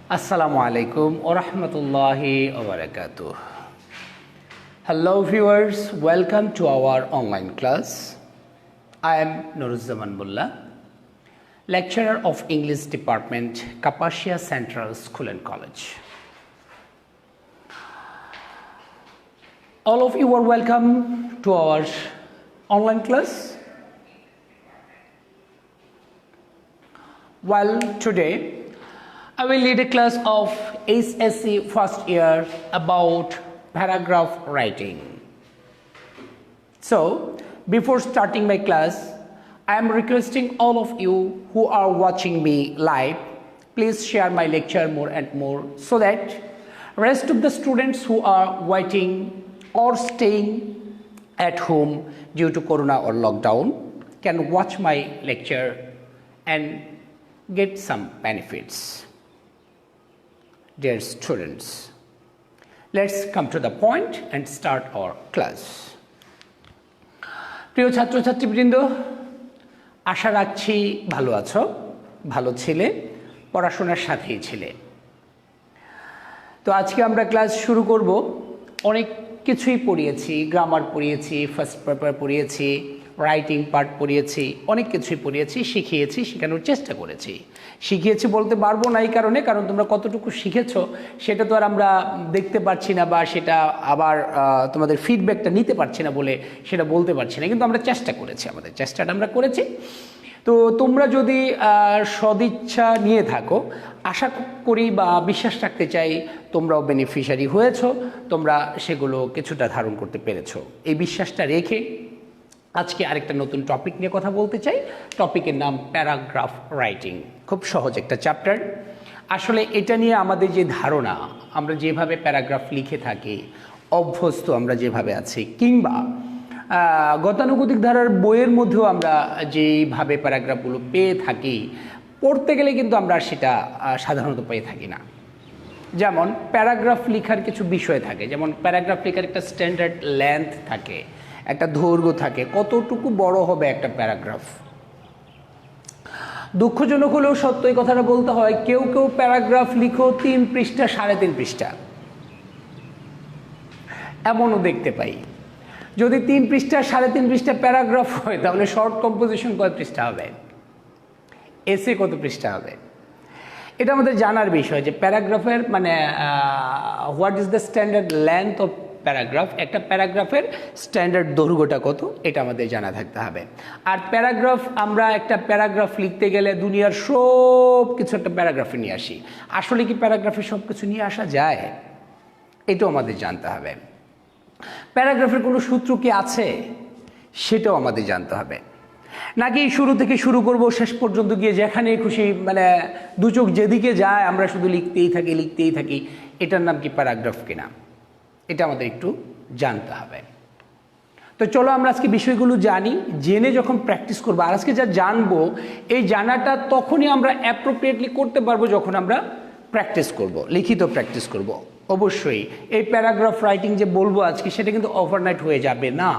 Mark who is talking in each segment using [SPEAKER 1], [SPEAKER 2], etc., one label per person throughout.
[SPEAKER 1] Assalamu alaikum wa rahmatullahi wa barakatuh. Hello viewers, welcome to our online class. I am Nuruzzaman Mullah, lecturer of English department, Kapasia Central School and College. All of you are welcome to our online class. Well, today I will lead a class of SSC first year about paragraph writing. So, before starting my class, I am requesting all of you who are watching me live, please share my lecture more and more so that rest of the students who are waiting or staying at home due to corona or lockdown can watch my lecture and get some benefits. Dear students, let's come to the point and start our class. প্রিয় ছাত্রছাত্রীবৃন্দ, আশা রাখছি ভালো আছো, ভালো ছিলে, পড়াশোনার সাথেই ছিলে। তো আজকে আমরা ক্লাস শুরু করব। অনেক কিছুই পড়িয়েছি, গ্রামার পড়িয়েছি, ফার্স্ট পেপার পড়িয়েছি, রাইটিং পার্ট পড়িয়েছি, অনেক কিছুই পড়িয়েছি, শিখিয়েছি, শেখানোর চেষ্টা করেছি। শিখিয়েছি বলতে পারবো না এই কারণে, কারণ তোমরা কতটুকু শিখেছো সেটা তো আর আমরা দেখতে পারছি না, বা সেটা আবার তোমাদের ফিডব্যাকটা নিতে পারছি না বলে সেটা বলতে পারছি না, কিন্তু আমরা চেষ্টা করেছি, আমাদের চেষ্টাটা আমরা করেছি। তো তোমরা যদি সদিচ্ছা নিয়ে থাকো, আশা করি বা বিশ্বাস রাখতে চাই তোমরাও বেনিফিশিয়ারি হয়েছো, তোমরা সেগুলো কিছুটা ধারণ করতে পেরেছো। এই বিশ্বাসটা রেখে আজকে আরেকটা নতুন টপিক নিয়ে কথা বলতে চাই। টপিকের নাম প্যারাগ্রাফ রাইটিং। খুব সহজ একটা চ্যাপ্টার। আসলে এটা নিয়ে আমাদের যে ধারণা, আমরা যেভাবে প্যারাগ্রাফ লিখে থাকি, অভ্যস্ত আমরা যেভাবে আছি, কিংবা গতানুগতিক ধারার বইয়ের মধ্যেও আমরা যেইভাবে প্যারাগ্রাফগুলো পেয়ে থাকি, পড়তে গেলে কিন্তু আমরা সেটা সাধারণত পেয়ে থাকি না। যেমন প্যারাগ্রাফ লেখার কিছু বিষয় থাকে, যেমন প্যারাগ্রাফ লেখার একটা স্ট্যান্ডার্ড লেন্থ থাকে, একটা দৈর্ঘ্য থাকে, কতটুকু বড় হবে একটা প্যারাগ্রাফ। দুঃখজনক হলেও সত্য এই কথাটা বলতে হয়, কেউ কেউ প্যারাগ্রাফ লিখো 3 পৃষ্ঠা 3.5 পৃষ্ঠা, এমনও দেখতে পাই। যদি 3 পৃষ্ঠা 3.5 পৃষ্ঠা প্যারাগ্রাফ হয়, তাহলে শর্ট কম্পোজিশন কত পৃষ্ঠা হবে, এসে কত পৃষ্ঠা হবে? এটা আমাদের জানার বিষয় যে প্যারাগ্রাফের মানে what is the standard length of paragraph, একটা প্যারাগ্রাফের স্ট্যান্ডার্ড দৈর্ঘ্যটা কত, এটা আমাদের জানা থাকতে হবে। আর প্যারাগ্রাফ, আমরা একটা প্যারাগ্রাফ লিখতে গেলে দুনিয়ার সব কিছু একটা প্যারাগ্রাফে নিয়ে আসি। আসলে কি প্যারাগ্রাফে সব কিছু নিয়ে আসা যায়? এটাও আমাদের জানতে হবে। প্যারাগ্রাফের কোনো সূত্র কি আছে, সেটাও আমাদের জানতে হবে। নাকি শুরু থেকে শুরু করব, শেষ পর্যন্ত গিয়ে যেখানে খুশি মানে দু চোখ যেদিকে যায় আমরা শুধু লিখতেই থাকি, এটার নাম কি প্যারাগ্রাফ কিনা, এটা আমাদের একটু জানতে হবে। তো চলো আমরা আজকে বিষয়গুলো জানি, জেনে যখন প্র্যাকটিস করবো, আর আজকে যা জানবো এই জানাটা তখনই আমরা অ্যাপ্রোপ্রিয়েটলি করতে পারবো যখন আমরা প্র্যাকটিস করব, লিখিত প্র্যাকটিস করব। অবশ্যই এই প্যারাগ্রাফ রাইটিং যে বলবো আজকে, সেটা কিন্তু ওভারনাইট হয়ে যাবে না।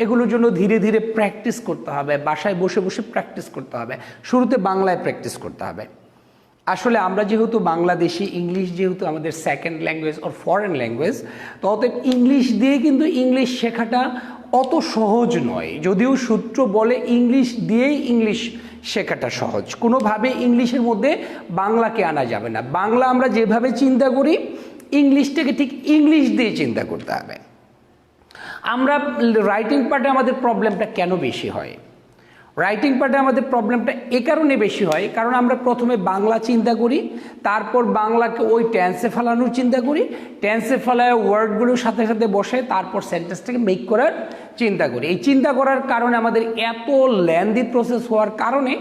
[SPEAKER 1] এগুলোর জন্য ধীরে ধীরে প্র্যাকটিস করতে হবে, বাসায় বসে বসে প্র্যাকটিস করতে হবে। শুরুতে বাংলায় প্র্যাকটিস করতে হবে। আসলে আমরা যেহেতু বাংলাদেশি, ইংলিশ যেহেতু আমাদের second language or foreign language, তো অতএব ইংলিশ দিয়ে কিন্তু ইংলিশ শেখাটা অত সহজ নয়। যদিও সূত্র বলে ইংলিশ দিয়েই ইংলিশ শেখাটা সহজ, কোনোভাবে ইংলিশের মধ্যে বাংলাকে আনা যাবে না। বাংলা আমরা যেভাবে চিন্তা করি, ইংলিশটাকে ঠিক ইংলিশ দিয়ে চিন্তা করতে হবে। আমরা রাইটিং পার্টে আমাদের প্রবলেমটা কেন বেশি হয়? রাইটিং পার্টে আমাদের প্রবলেমটা এ কারণে বেশি হয়, কারণ আমরা প্রথমে বাংলা চিন্তা করি, তারপর বাংলাকে ওই টেন্সে ফেলানোর চিন্তা করি, টেন্সে ফেলায় ওয়ার্ডগুলোর সাথে সাথে বসে তারপর সেন্টেন্সটাকে মেক করার চিন্তা করি। এই চিন্তা করার কারণে আমাদের এত লেন্দি প্রসেস হওয়ার কারণে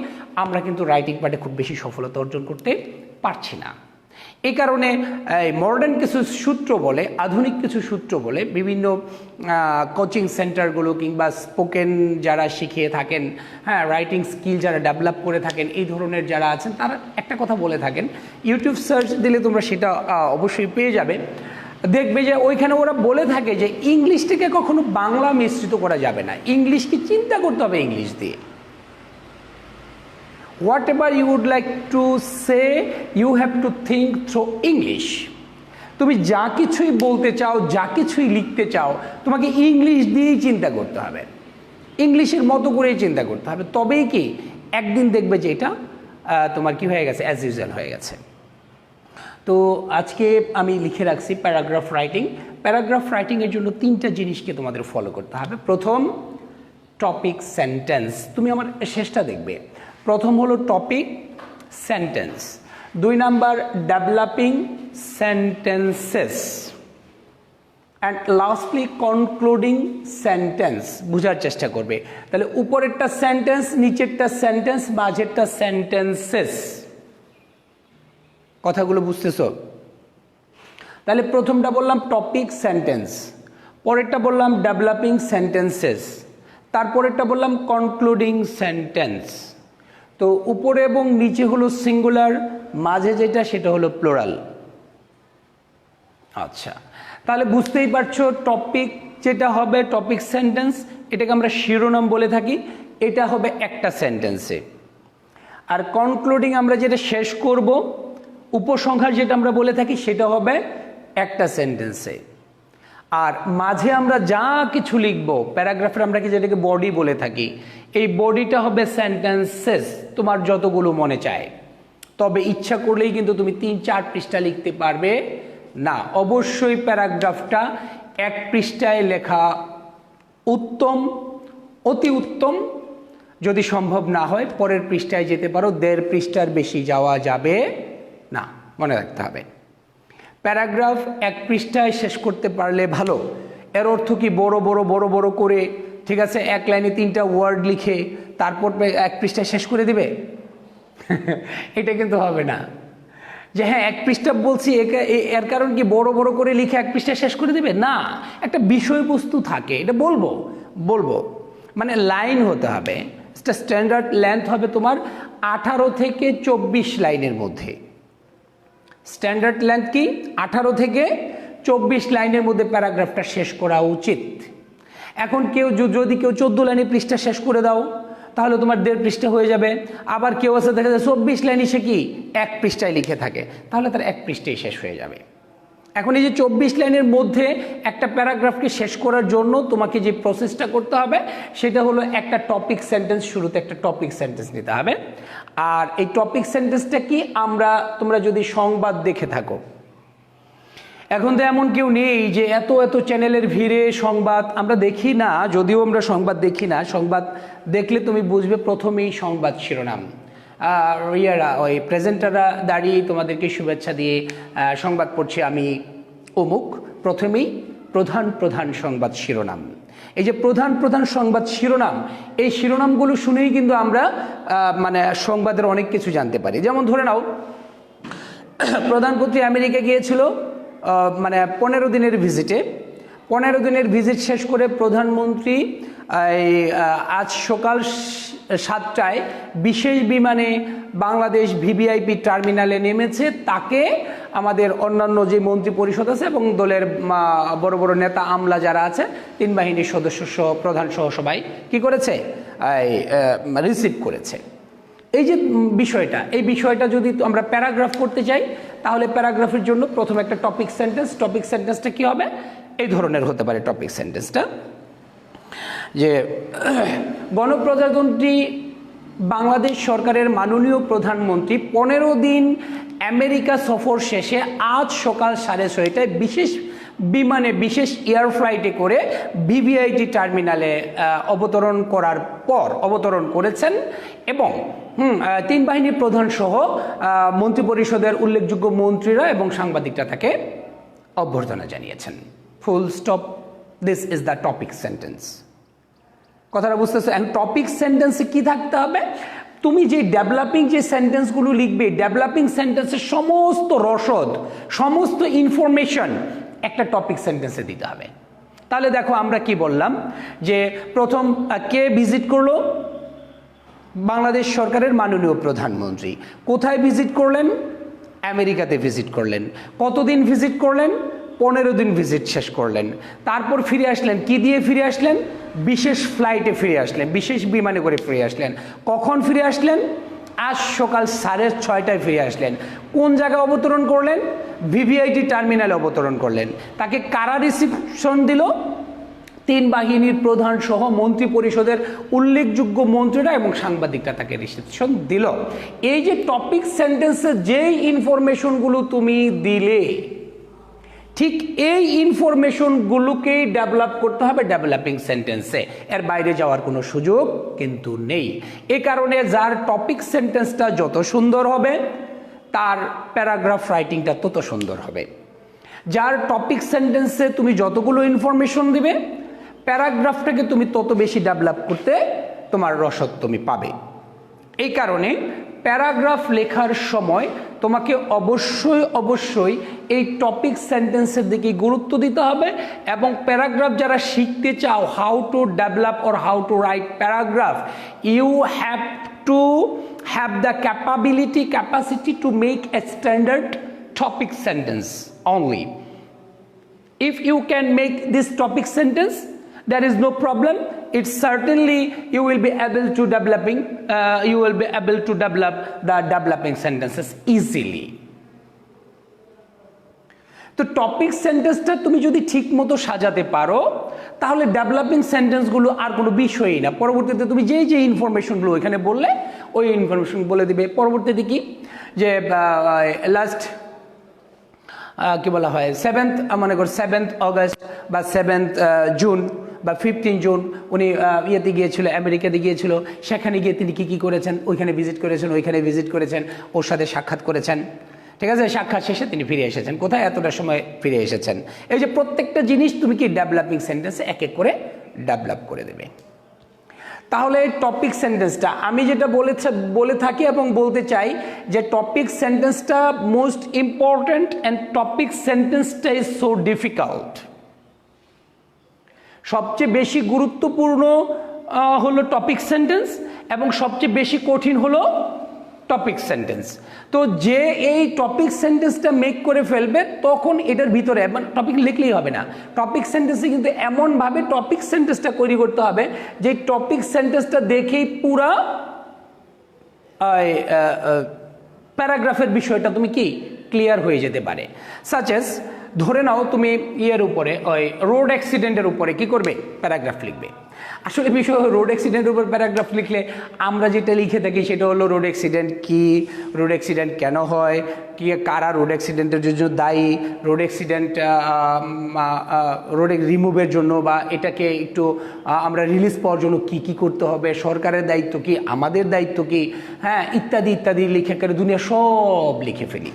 [SPEAKER 1] আমরা কিন্তু রাইটিং পার্টে খুব বেশি সফলতা অর্জন করতে পারছি না। এই কারণে মডার্ন কিছু সূত্র বলে, আধুনিক কিছু সূত্র বলে, বিভিন্ন কোচিং সেন্টারগুলো কিংবা স্পোকেন যারা শিখিয়ে থাকেন, হ্যাঁ, রাইটিং স্কিল যারা ডেভেলপ করে থাকেন, এই ধরনের যারা আছেন, তারা একটা কথা বলে থাকেন। ইউটিউব সার্চ দিলে তোমরা সেটা অবশ্যই পেয়ে যাবে। দেখবে যে ওইখানে ওরা বলে থাকে যে ইংলিশটাকে কখনো বাংলা মিশ্রিত করা যাবে না, ইংলিশকে চিন্তা করতে হবে ইংলিশ দিয়ে। whatever you would like to say, you have to think through English. তুমি যা কিছুই বলতে চাও, যা কিছুই লিখতে চাও, তোমাকে ইংলিশ দিয়েই চিন্তা করতে হবে, ইংলিশের মতো করেই চিন্তা করতে হবে। তবেই কি একদিন দেখবে যে এটা তোমার কি হয়ে গেছে, অ্যাজ ইউজুয়াল হয়ে গেছে। তো আজকে আমি লিখে রাখছি প্যারাগ্রাফ রাইটিং। প্যারাগ্রাফ রাইটিংয়ের জন্য 3টা জিনিসকে তোমাদের ফলো করতে হবে। প্রথম, টপিক সেন্টেন্স। তুমি আমার শেষটা দেখবে। প্রথম হলো topic sentence, 2 number developing sentences, and lastly concluding sentence. বোঝার চেষ্টা করবে। তাহলে উপরেরটা সেন্টেন্স, নিচেরটা সেন্টেন্স, মাঝেরটা সেন্টেন্সেস। কথাগুলো বুঝতেছো? তাহলে প্রথমটা বললাম টপিক সেন্টেন্স, পরেরটা বললাম ডেভেলপিং সেন্টেন্সেস, তারপরেরটা বললাম কনক্লুডিং সেন্টেন্স। তো উপরে এবং নিচে হলো সিঙ্গুলার, মাঝে যেটা সেটা হলো প্লুরাল। আচ্ছা, তাহলে বুঝতেই পারছো টপিক যেটা হবে টপিক সেন্টেন্স, এটাকে আমরা শিরোনাম বলে থাকি, এটা হবে একটা সেন্টেন্সে। আর কনক্লুডিং আমরা যেটা শেষ করব, উপসংহার যেটা আমরা বলে থাকি, সেটা হবে একটা সেন্টেন্সে। আর মাঝে আমরা যা কিছু লিখব, প্যারাগ্রাফের আমরা কি যেটাকে বডি বলে থাকি, এই বডিটা হবে সেন্টেন্সেস, তোমার যতগুলো মনে চায়। তবে ইচ্ছা করলেই কিন্তু তুমি 3-4 পৃষ্ঠা লিখতে পারবে না। অবশ্যই প্যারাগ্রাফটা 1 পৃষ্ঠায় লেখা উত্তম, অতি উত্তম। যদি সম্ভব না হয় পরের পৃষ্ঠায় যেতে পারো, 1.5 পৃষ্ঠার বেশি যাওয়া যাবে না, মনে রাখতে হবে। প্যারাগ্রাফ 1 পৃষ্ঠায় শেষ করতে পারলে ভালো। এর অর্থ কি বড় বড় বড় বড় করে, ঠিক আছে, 1 লাইনে 3টা ওয়ার্ড লিখে তারপর 1 পৃষ্ঠায় শেষ করে দিবে? এটা কিন্তু হবে না। যে হ্যাঁ 1 পৃষ্ঠা বলছি, এর কারণ কি বড় বড় করে লিখে 1 পৃষ্ঠায় শেষ করে দিবে? না, একটা বিষয়বস্তু থাকে, এটা বলবো মানে লাইন হতে হবে। স্ট্যান্ডার্ড লেন্থ হবে তোমার 18 থেকে 24 লাইনের মধ্যে। স্ট্যান্ডার্ড লেন্থ কি? 18 থেকে 24 লাইনের মধ্যে প্যারাগ্রাফটা শেষ করা উচিত। এখন যদি কেউ 14 লাইনে পৃষ্ঠা শেষ করে দাও, তাহলে তোমার 1.5 পৃষ্ঠা হয়ে যাবে। আবার কেউ আছে দেখা যায় 24 লাইনে সে কি 1 পৃষ্ঠায় লিখে থাকে, তাহলে তার 1 পৃষ্ঠায় শেষ হয়ে যাবে। এখন এই যে 24 লাইনের মধ্যে একটা প্যারাগ্রাফকে শেষ করার জন্য তোমাকে যে প্রসেসটা করতে হবে, সেটা হলো একটা টপিক সেন্টেন্স, শুরুতে একটা টপিক সেন্টেন্স নিতে হবে। আর এই টপিক সেন্টেন্সটা কি, তোমরা যদি সংবাদ দেখে থাকো, এখন তো এমন কেউ নেই যে এত চ্যানেলের ভিড়ে সংবাদ আমরা দেখি না, যদিও আমরা সংবাদ দেখি না। সংবাদ দেখলে তুমি বুঝবে প্রথমেই সংবাদ শিরোনাম, ওই প্রেজেন্টাররা দাঁড়িয়ে তোমাদেরকে শুভেচ্ছা দিয়ে সংবাদ পড়ছে আমি অমুক, প্রথমেই প্রধান সংবাদ শিরোনাম। এই যে প্রধান সংবাদ শিরোনাম, এই শিরোনামগুলো শুনেই কিন্তু আমরা মানে সংবাদের অনেক কিছু জানতে পারি। যেমন ধরে নাও, প্রধানমন্ত্রী আমেরিকা গিয়েছিল মানে 15 দিনের ভিজিটে। 15 দিনের ভিজিট শেষ করে প্রধানমন্ত্রী আজ সকাল 7টায় বিশেষ বিমানে বাংলাদেশ ভিভিআইপি টার্মিনালে নেমেছে। তাকে আমাদের অন্যান্য যে মন্ত্রী পরিষদ আছে এবং দলের বড় বড় নেতা আমলা যারা আছে, 3 বাহিনীর সদস্য সহ প্রধান সহ সবাই কি করেছে, রিসিভ করেছে। এই যে এই বিষয়টা যদি আমরা প্যারাগ্রাফ করতে চাই, তাহলে প্যারাগ্রাফের জন্য প্রথমে একটা টপিক সেন্টেন্সটা কি হবে, এই ধরনের হতে পারে টপিক সেন্টেন্সটা, যে গণপ্রজাতন্ত্রী বাংলাদেশ সরকারের মাননীয় প্রধানমন্ত্রী 15 দিন আমেরিকা সফর শেষে আজ সকাল 6:30টায় বিশেষ বিমানে, বিশেষ এয়ার ফ্লাইটে করে ভিভিআইপি টার্মিনালে অবতরণ করেছেন এবং 3 বাহিনীর প্রধান সহ মন্ত্রিপরিষদের উল্লেখযোগ্য মন্ত্রীরা এবং সাংবাদিকরা তাকে অভ্যর্থনা জানিয়েছেন। Full stop. This is the topic sentence. কথাটা বুঝতেছো? এখন টপিক সেন্টেন্সে কি থাকতে হবে, তুমি যে ডেভেলপিং যে সেন্টেন্সগুলো লিখবে, ডেভেলপিং সেন্টেন্সের সমস্ত রসদ, সমস্ত ইনফরমেশন একটা টপিক সেন্টেন্সে দিতে হবে। তাহলে দেখো আমরা কি বললাম, যে প্রথম কে ভিজিট করলো, বাংলাদেশ সরকারের মাননীয় প্রধানমন্ত্রী। কোথায় ভিজিট করলেন? আমেরিকাতে ভিজিট করলেন। কতদিন ভিজিট করলেন? 15 দিন ভিজিট শেষ করলেন। তারপর ফিরে আসলেন, কি দিয়ে ফিরে আসলেন? বিশেষ ফ্লাইটে ফিরে আসলেন, বিশেষ বিমানে করে ফিরে আসলেন। কখন ফিরে আসলেন? আজ সকাল 6:30 ফিরে আসলেন। কোন জায়গায় অবতরণ করলেন? ভিভিআইটি টার্মিনালে অবতরণ করলেন। তাকে কারা রিসিপশন দিল? 3 বাহিনীর প্রধান সহ মন্ত্রী পরিষদের উল্লেখযোগ্য মন্ত্রীরা এবং সাংবাদিকরা তাকে রিসিপশন দিল। এই যে টপিক সেন্টেন্সে যেই ইনফরমেশনগুলো তুমি দিলে, ঠিক এই ইনফরমেশনগুলোকেই ডেভেলপ করতে হবে ডেভেলপিং সেন্টেন্সে, এর বাইরে যাওয়ার কোনো সুযোগ কিন্তু নেই। এ কারণে যার টপিক সেন্টেন্সটা যত সুন্দর হবে তার প্যারাগ্রাফ রাইটিংটা তত সুন্দর হবে। যার টপিক সেন্টেন্সে তুমি যতগুলো ইনফরমেশন দিবে, প্যারাগ্রাফটাকে তুমি তত বেশি ডেভেলপ করতে তোমার রসদ তুমি পাবে। এই কারণে প্যারাগ্রাফ লেখার সময় তোমাকে অবশ্যই এই টপিক সেন্টেন্সের দিকে গুরুত্ব দিতে হবে। এবং প্যারাগ্রাফ যারা শিখতে চাও, how to develop or how to write paragraph, you have to have the capacity to make a standard topic sentence only. If you can make this topic sentence, there is no problem. It's certainly you will be able to develop the developing sentences easily. তো topic সেন্টেন্সটা তুমি যদি ঠিক মতো সাজাতে পারো তাহলে developing সেন্টেন্সগুলো আর কোনো বিষয়ই না। পরবর্তীতে তুমি যে ইনফরমেশনগুলো এখানে বললে ওই ইনফরমেশন বলে দিবে। পরবর্তীতে কি যে লাস্ট কি বলা হয় 7th মনে কর 7th অগস্ট বা 7th জুন বা 15 জুন উনি ইয়েতে গিয়েছিল, আমেরিকাতে গিয়েছিল। সেখানে গিয়ে তিনি কি করেছেন, ওইখানে ভিজিট করেছেন, ওর সাথে সাক্ষাৎ করেছেন। ঠিক আছে, সাক্ষাৎ শেষে তিনি ফিরে এসেছেন। কোথায়? এতটা সময় ফিরে এসেছেন। এই যে প্রত্যেকটা জিনিস তুমি কি ডেভেলপিং সেন্টেন্সে এক এক করে ডেভেলপ করে দেবে। তাহলে টপিক সেন্টেন্সটা আমি যেটা বলে থাকি এবং বলতে চাই যে টপিক সেন্টেন্সটা মোস্ট ইম্পর্ট্যান্ট অ্যান্ড টপিক সেন্টেন্সটা ইজ সো ডিফিকাল্ট। সবচেয়ে বেশি গুরুত্বপূর্ণ হলো টপিক সেন্টেন্স এবং সবচেয়ে বেশি কঠিন হলো টপিক সেন্টেন্স। তো যে এই টপিক সেন্টেন্সটা মেক করে ফেলবে তখন এটার ভিতরে টপিক লিখলেই হবে না, টপিক সেন্টেন্সে কিন্তু এমনভাবে টপিক সেন্টেন্সটা তৈরি করতে হবে যে টপিক সেন্টেন্সটা দেখেই পুরা প্যারাগ্রাফের বিষয়টা তুমি কি ক্লিয়ার হয়ে যেতে পারে। সাচ এস ধরে নাও তুমি ইয়ের উপরে ওই রোড অ্যাক্সিডেন্টের উপরে কি করবে? প্যারাগ্রাফ লিখবে। আসলে বিষয় রোড অ্যাক্সিডেন্টের উপর প্যারাগ্রাফ লিখলে আমরা যেটা লিখে থাকি সেটা হলো রোড অ্যাক্সিডেন্ট কি, রোড অ্যাক্সিডেন্ট কেন হয়, কি কারা রোড অ্যাক্সিডেন্টের জন্য দায়ী, রোড অ্যাক্সিডেন্ট রোড রিমুভের জন্য বা এটাকে একটু আমরা রিলিজ পাওয়ার জন্য কি করতে হবে, সরকারের দায়িত্ব কি, আমাদের দায়িত্ব কি, হ্যাঁ ইত্যাদি লিখে করে দুনিয়া সব লিখে ফেলি।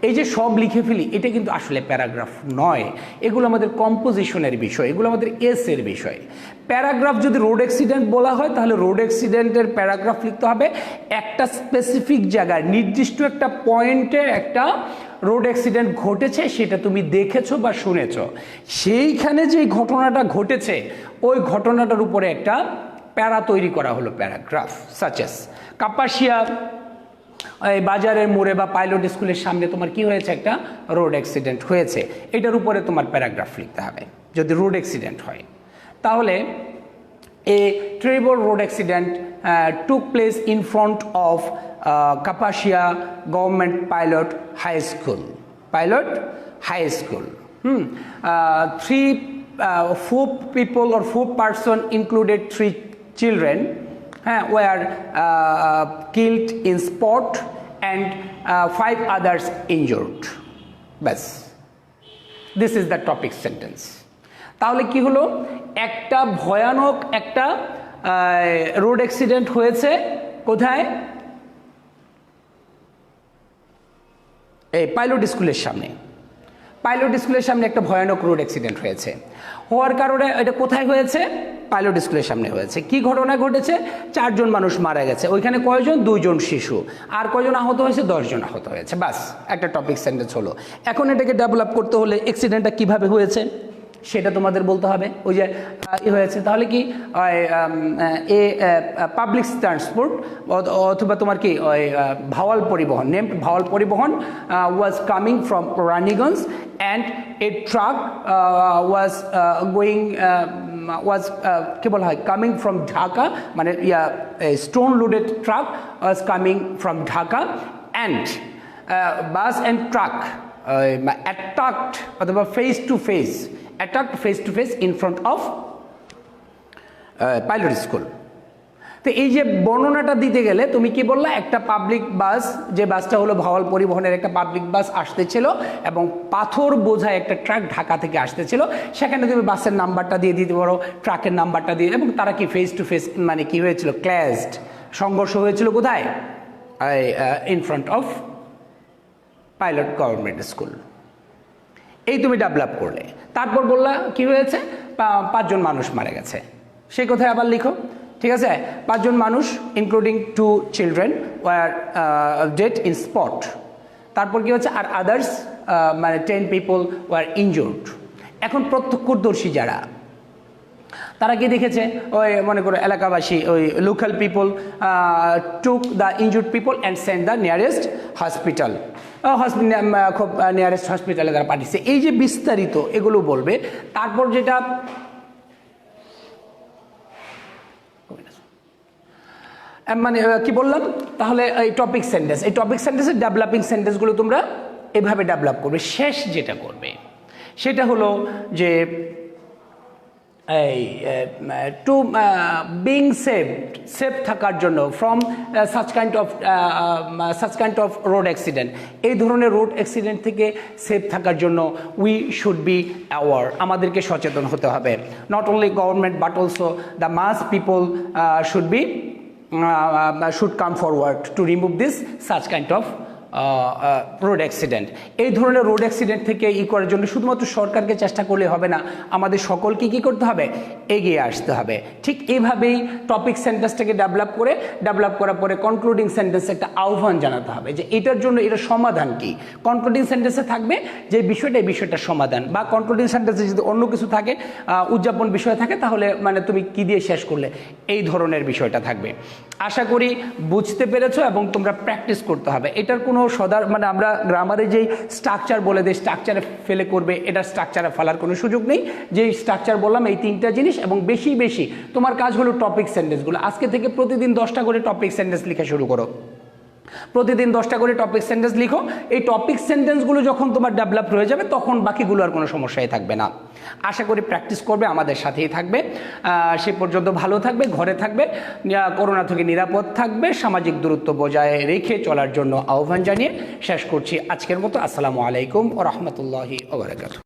[SPEAKER 1] এই যে সব লিখে ফেলি এটা কিন্তু আসলে প্যারাগ্রাফ নয়, এগুলো আমাদের কম্পোজিশনের বিষয়, এগুলো আমাদের এর বিষয়। প্যারাগ্রাফ যদি রোড অ্যাক্সিডেন্ট বলা হয় তাহলে রোড অ্যাক্সিডেন্টের প্যারাগ্রাফ লিখতে হবে একটা স্পেসিফিক জায়গায়, নির্দিষ্ট একটা পয়েন্টে একটা রোড অ্যাক্সিডেন্ট ঘটেছে, সেটা তুমি দেখেছো বা শুনেছো, সেইখানে যে ঘটনাটা ঘটেছে ওই ঘটনাটার উপরে একটা প্যারা তৈরি করা হলো প্যারাগ্রাফ। সাচেস কাপাসিয়া এই বাজারের মোড়ে বা পাইলট স্কুলের সামনে তোমার কি হয়েছে, একটা রোড অ্যাক্সিডেন্ট হয়েছে, এটার উপরে তোমার প্যারাগ্রাফ লিখতে হবে যদি রোড অ্যাক্সিডেন্ট হয়। তাহলে a terrible road accident took place in front of Kapasia government pilot high school. Four people or 4 person included 3 children were killed in spot and 5 others injured. Bas, this is the topic sentence. তাহলে কি হলো, একটা ভয়ানক একটা road accident হয়েছে কোথায়? এই pilot স্কুলের সামনে। পাইলট স্কুলের সামনে একটা ভয়ানক রোড অ্যাক্সিডেন্ট হয়েছে। হওয়ার কারণে এটা কোথায় হয়েছে? পাইলট স্কুলের সামনে হয়েছে। কি ঘটনা ঘটেছে? 4 জন মানুষ মারা গেছে। ওইখানে কয়জন? 2 জন শিশু। আর কয়জন আহত হয়েছে? 10 জন আহত হয়েছে। বাস, একটা টপিক সেন্টেন্স হলো। এখন এটাকে ডেভেলপ করতে হলে অ্যাক্সিডেন্টটা কিভাবে হয়েছে সেটা তোমাদের বলতে হবে। ওই যে হয়েছে, তাহলে কি পাবলিক ট্রান্সপোর্ট অথবা তোমার কি ভাওয়াল পরিবহন, named Bhawal Paribahan was coming from Raniganj and a truck was going was কি বলা হয় কামিং ফ্রম ঢাকা, মানে stone loaded truck was coming from Dhaka and bus and truck attacked অথবা face to face in front of pilot school. তো এই যে বর্ণনাটা দিতে গেলে তুমি কি বললা, একটা পাবলিক বাস, যে বাসটা হলো ভাওয়াল পরিবহনের একটা পাবলিক বাস আসতেছিল এবং পাথর বোঝায় একটা ট্রাক ঢাকা থেকে আসতেছিল, সেখানে তুমি বাসের নাম্বারটা দিয়ে দিতে পারো, ট্রাকের নাম্বারটা দিয়ে, এবং তারা কি ফেস টু ফেস মানে কি হয়েছিল, ক্ল্যাশড, সংঘর্ষ হয়েছিল কোথায়, in front of pilot government school. এই তুমি ডেভেলপ করলে, তারপর বললা কি হয়েছে, 5 জন মানুষ মারা গেছে, সেই কথায় আবার লিখো, ঠিক আছে। 5 জন মানুষ including 2 children were dead in spot. তারপর কি হচ্ছে, আর আদার্স মানে 10 পিপল ওয়ার ইনজুর্ড। এখন প্রত্যক্ষদর্শী যারা, তারা কি দেখেছে, ওই মনে করো এলাকাবাসী, ওই local people took the injured people and send the nearest hospital, খুব নিয়ারেস্ট হসপিটালে তারা পাঠিয়েছে। এই যে বিস্তারিত এগুলো বলবে। তারপর যেটা মানে কি বললাম, তাহলে এই টপিক সেন্টেন্সের ডেভেলপিং সেন্টেন্সগুলো তোমরা এভাবে ডেভেলপ করবে। শেষ যেটা করবে সেটা হলো যে এই টু বিং সেফ থাকার জন্য from such kind of road accident, এই ধরনের রোড অ্যাক্সিডেন্ট থেকে সেফ থাকার জন্য উই শুড বি অ্যাওয়ার, আমাদেরকে সচেতন হতে হবে। Not only government but also the mass people should come forward to remove this such kind of road accident. এই ধরনের রোড অ্যাক্সিডেন্ট থেকে করার জন্য শুধুমাত্র সরকারকে চেষ্টা করলে হবে না, আমাদের সকলকে কি করতে হবে, এগিয়ে আসতে হবে। ঠিক এইভাবেই টপিক সেন্টেন্সটাকে ডেভেলপ করার পরে কনক্লুডিং সেন্টেন্সে একটা আহ্বান জানাতে হবে যে এটার জন্য এটার সমাধান কি। কনক্লুডিং সেন্টেন্সে থাকবে যে বিষয়টা, এই বিষয়টার সমাধান, বা কনক্লুডিং সেন্টেন্সে যদি অন্য কিছু থাকে, উদযাপন বিষয় থাকে, তাহলে মানে তুমি কি দিয়ে শেষ করলে, এই ধরনের বিষয়টা থাকবে। আশা করি বুঝতে পেরেছো এবং তোমরা প্র্যাকটিস করতে হবে। এটার কোনো মানে আমরা গ্রামারে যেই স্ট্রাকচার বলে দেয়, স্ট্রাকচারে ফেলে করবে, এটা স্ট্রাকচারে ফেলার কোনো সুযোগ নেই। যেই স্ট্রাকচার বললাম এই 3টা জিনিস, এবং বেশি তোমার কাজ হলো টপিক সেন্টেন্সগুলো। আজকে থেকে প্রতিদিন 10টা করে টপিক সেন্টেন্স লিখা শুরু করো, প্রতিদিন 10টা করে টপিক সেন্টেন্স লিখো। এই টপিক সেন্টেন্সগুলো যখন তোমার ডেভেলপ হয়ে যাবে তখন বাকিগুলো আর কোনো সমস্যাই থাকবে না। আশা করি প্র্যাকটিস করবে, আমাদের সাথেই থাকবে। সে পর্যন্ত ভালো থাকবে, ঘরে থাকবে, করোনা থেকে নিরাপদ থাকবে, সামাজিক দূরত্ব বজায় রেখে চলার জন্য আহ্বান জানিয়ে শেষ করছি আজকের মতো। আসসালামু আলাইকুম ওয়া রাহমাতুল্লাহি ওয়া বারাকাতুহু।